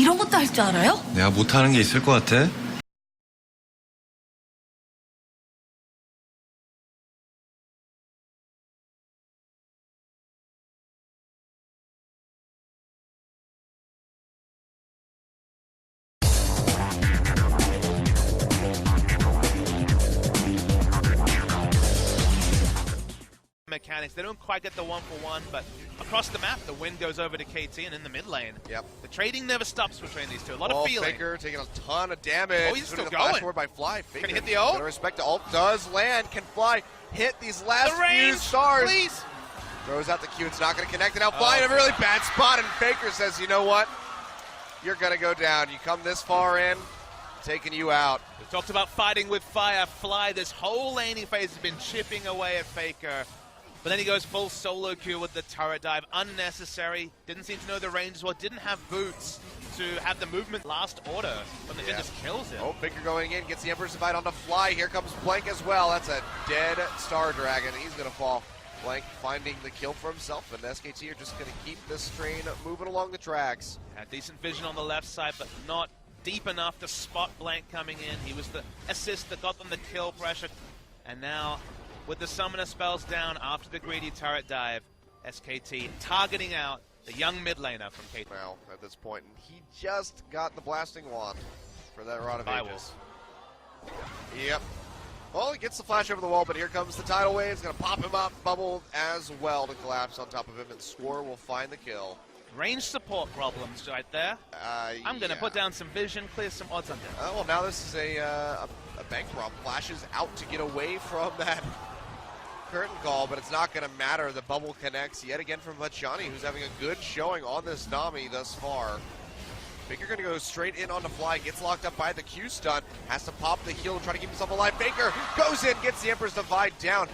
이런 것도 할 줄 알아요? 내가 못하는 게 있을 것 같아? Mechanics. They don't quite get the 1-for-1, but across the map, the win goes over to KT, and in the mid lane, the trading never stops between these two. A lot of feeling. Faker taking a ton of damage. Oh, he's still the going. flash forward by Fly. Faker, Can he hit the ult? Gotta respect the ult. Does land. Can Fly hit these last The range, few stars? please. Throws out the Q. It's not going to connect. And now Fly in a really bad spot, and Faker says, you know what? You're going to go down. You come this far in, taking you out. We talked about fighting with fire. Fly, this whole laning phase has been chipping away at Faker. But then he goes full solo queue with the turret dive. Unnecessary. Didn't seem to know the range as well. Didn't have boots to have the movement last order. But the Jin just kills him. Oh, Faker going in. Gets the Emperor's Divide on the Fly. Here comes Blank as well. That's a dead Star Dragon. He's going to fall. Blank finding the kill for himself. And SKT are just going to keep this train moving along the tracks. Had decent vision on the left side, but not deep enough to spot Blank coming in. He was the assist that got them the kill pressure. And now, with the summoner spells down after the greedy turret dive, SKT targeting out the young mid laner from KT. Now, at this point, and he just got the blasting wand for that Rod of Ages. Yep. Well, he gets the flash over the wall, but here comes the tidal wave. It's going to pop him up, bubble as well to collapse on top of him, and Score will find the kill. Range support problems right there. I'm going to put down some vision, clear some odds on them. Well, now this is a bank rob. Flashes out to get away from that curtain call, but it's not going to matter. The bubble connects yet again from Machani, who's having a good showing on this Nami thus far. Faker going to go straight in on the Fly, gets locked up by the Q stun, has to pop the heal and try to keep himself alive. Faker goes in, gets the Emperor's Divide down.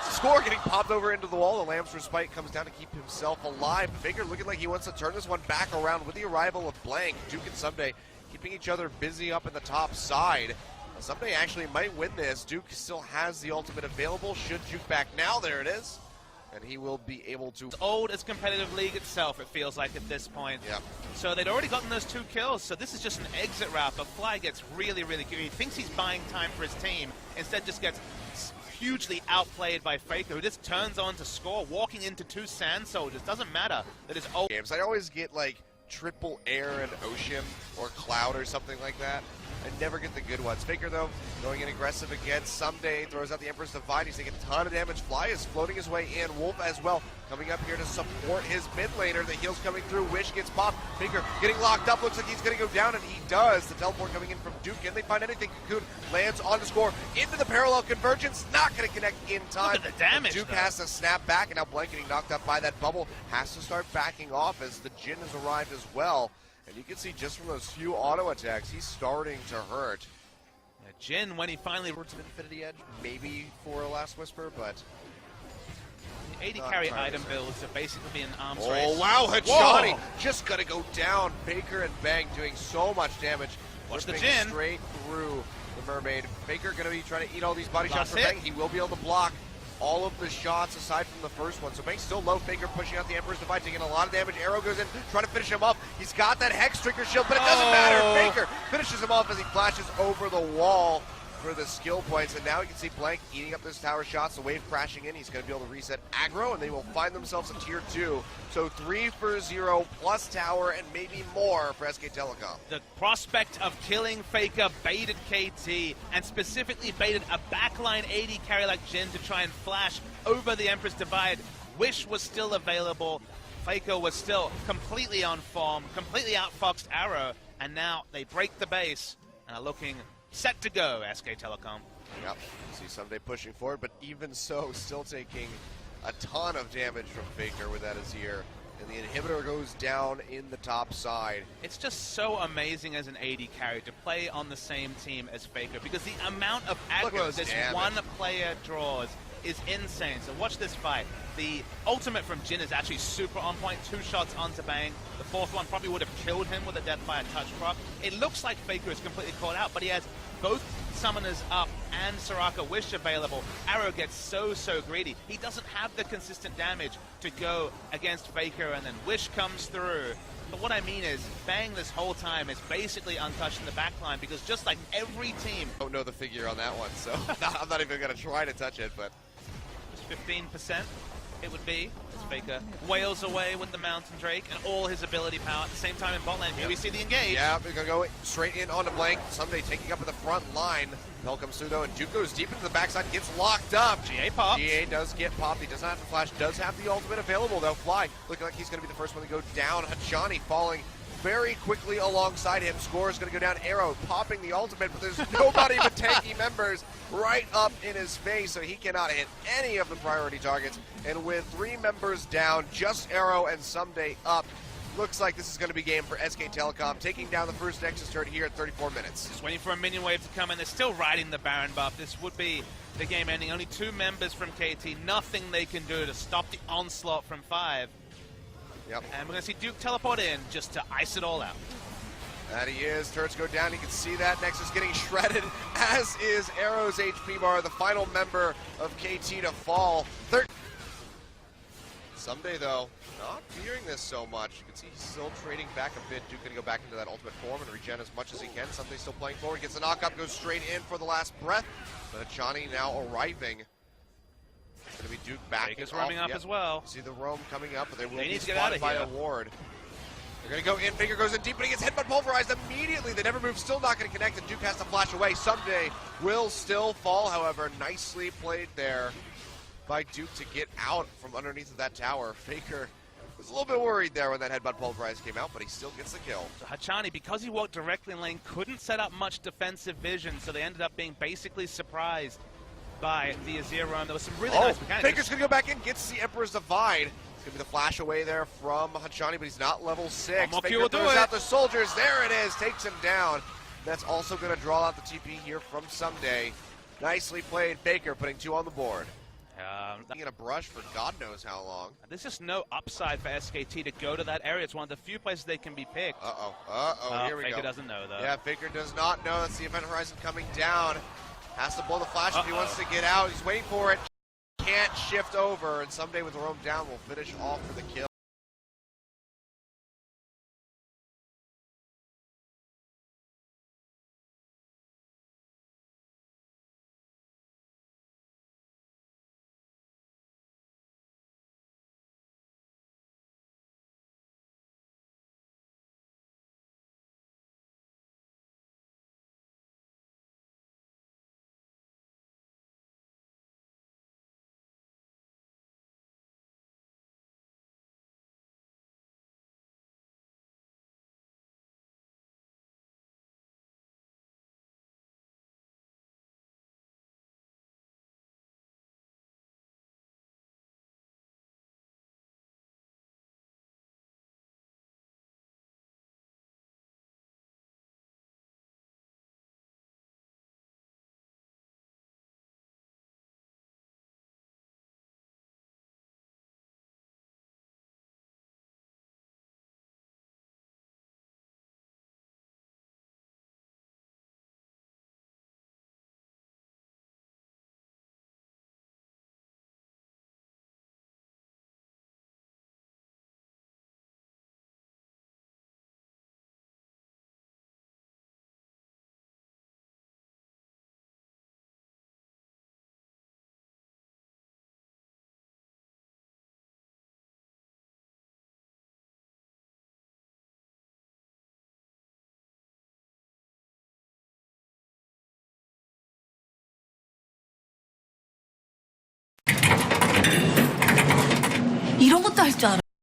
Score getting popped over into the wall. The Lamb's Respite comes down to keep himself alive. Faker looking like he wants to turn this one back around with the arrival of Blank. Duke and Someday keeping each other busy up in the top side. Someday actually might win this. Duke still has the ultimate available. Should Duke back now? There it is. And he will be able to... It's old as competitive league itself, it feels like at this point. Yep. So they'd already gotten those 2 kills, so this is just an exit route, but Fly gets really, really good. He thinks he's buying time for his team, instead just gets hugely outplayed by Faker, who just turns on to Score, walking into 2 Sand Soldiers. Doesn't matter that his old... games. I always get like triple air and ocean or cloud or something like that. I never get the good ones. Faker, though, going in aggressive again. Someday throws out the Emperor's Divide. He's taking a ton of damage. Fly is floating his way in. Wolf as well, coming up here to support his mid laner. The heal's coming through. Wish gets popped. Faker getting locked up. Looks like he's going to go down, and he does. The teleport coming in from Duke. Can they find anything? Cocoon lands on the Score. Into the parallel convergence. Not going to connect in time. Look at the damage, Duke though. has to snap back, and now Blank getting knocked up by that bubble. Has to start backing off as the Jin has arrived as well. And you can see just from those few auto attacks, he's starting to hurt. Jin, when he finally... Words of Infinity Edge, maybe for a Last Whisper, but... The 80 carry item builds are basically an arms race. Oh, wow, Hachani just gonna go down. Baker and Bang doing so much damage. Watch the Ripping Jin. straight through the Mermaid. Baker gonna be trying to eat all these body shots Last from hit. Bang. He will be able to block all of the shots aside from the first one. So Bang's still low. Faker pushing out the Emperor's Divide, taking a lot of damage. Arrow goes in, trying to finish him off. He's got that Hex Trigger shield, but it doesn't matter. Faker finishes him off as he flashes over the wall for the skill points, and now you can see Blank eating up those tower shots, the wave crashing in. He's going to be able to reset aggro, and they will find themselves in tier 2. So 3 for 0 plus tower and maybe more for SK Telecom. The prospect of killing Faker baited KT, and specifically baited a backline 80 carry like Jin to try and flash over the Emperor's Divide. Wish was still available. Faker was still completely on form, completely outfoxed Arrow, and now they break the base and are looking set to go, SK Telecom. Yep, see Someday pushing forward, but even so, still taking a ton of damage from Faker with that as ear. And the inhibitor goes down in the top side. It's just so amazing as an AD carry to play on the same team as Faker, because the amount of aggro this one player draws is insane. So watch this fight. The ultimate from Jin is actually super on point. 2 shots onto Bang. The 4th one probably would have killed him with a Deathfire touch proc. It looks like Faker is completely caught out, but he has both summoners up and Soraka Wish available, Arrow gets so greedy. He doesn't have the consistent damage to go against Faker, and then Wish comes through. But what I mean is, Bang this whole time is basically untouched in the backline, because just like every team... Don't know the figure on that one, so I'm not even going to try to touch it, but... Just 15% it would be, as Faker wails away with the Mountain Drake and all his ability power at the same time in bot lane. Here we see the engage. Yeah, we're going to go straight in onto Blank. Someday taking up at the front line. Bell comes through though, and Duke goes deep into the backside, gets locked up. GA popped. GA does get popped. He does not have the flash, does have the ultimate available though. Fly looking like he's going to be the first one to go down. Hachani falling very quickly alongside him. Score is going to go down. Arrow popping the ultimate, but there's nobody but tanky members right up in his face, so he cannot hit any of the priority targets. And with 3 members down, just Arrow and Someday up, looks like this is going to be game for SK Telecom, taking down the first Nexus turret here at 34 minutes. Just waiting for a minion wave to come in. They're still riding the Baron buff. This would be the game ending. Only 2 members from KT. Nothing they can do to stop the onslaught from 5. Yep. And we're going to see Duke teleport in just to ice it all out. That he is. Turrets go down. You can see that. Nexus getting shredded, as is Arrow's HP bar, the final member of KT to fall. Someday, though, not fearing this so much. You can see he's still trading back a bit. Duke going to go back into that ultimate form and regen as much as he can. Someday still playing forward. Gets the knock-up, goes straight in for the last breath. But Achani now arriving. It's going to be Duke back. Baker's roaming up as well. See the roam coming up, but they will They be need to get out spotted of by here. a ward. They're going to go in. Faker goes in deep, but he gets headbutt pulverized immediately. They never move, still not going to connect, and Duke has to flash away. Someday will still fall, however. Nicely played there by Duke to get out from underneath of that tower. Faker was a little bit worried there when that headbutt pulverize came out, but he still gets the kill. So Hachani, because he walked directly in lane, couldn't set up much defensive vision, so they ended up being basically surprised by the Azir roam. There was some really nice mechanics. Faker's going to go back in, gets the Emperor's Divide. It's going to be the flash away there from Hachani, but he's not level 6. Faker throws out the soldiers. There it is, takes him down. That's also going to draw out the TP here from Someday. Nicely played, Faker putting 2 on the board. In a brush for God knows how long. There's just no upside for SKT to go to that area. It's one of the few places they can be picked. Here we go. Faker doesn't know, though. Yeah, Faker does not know. That's the event horizon coming down. Has to blow the flash if he wants to get out. He's waiting for it. Can't shift over, and Someday with the roam down will finish off for the kill. 이런 것도 할 줄 알아.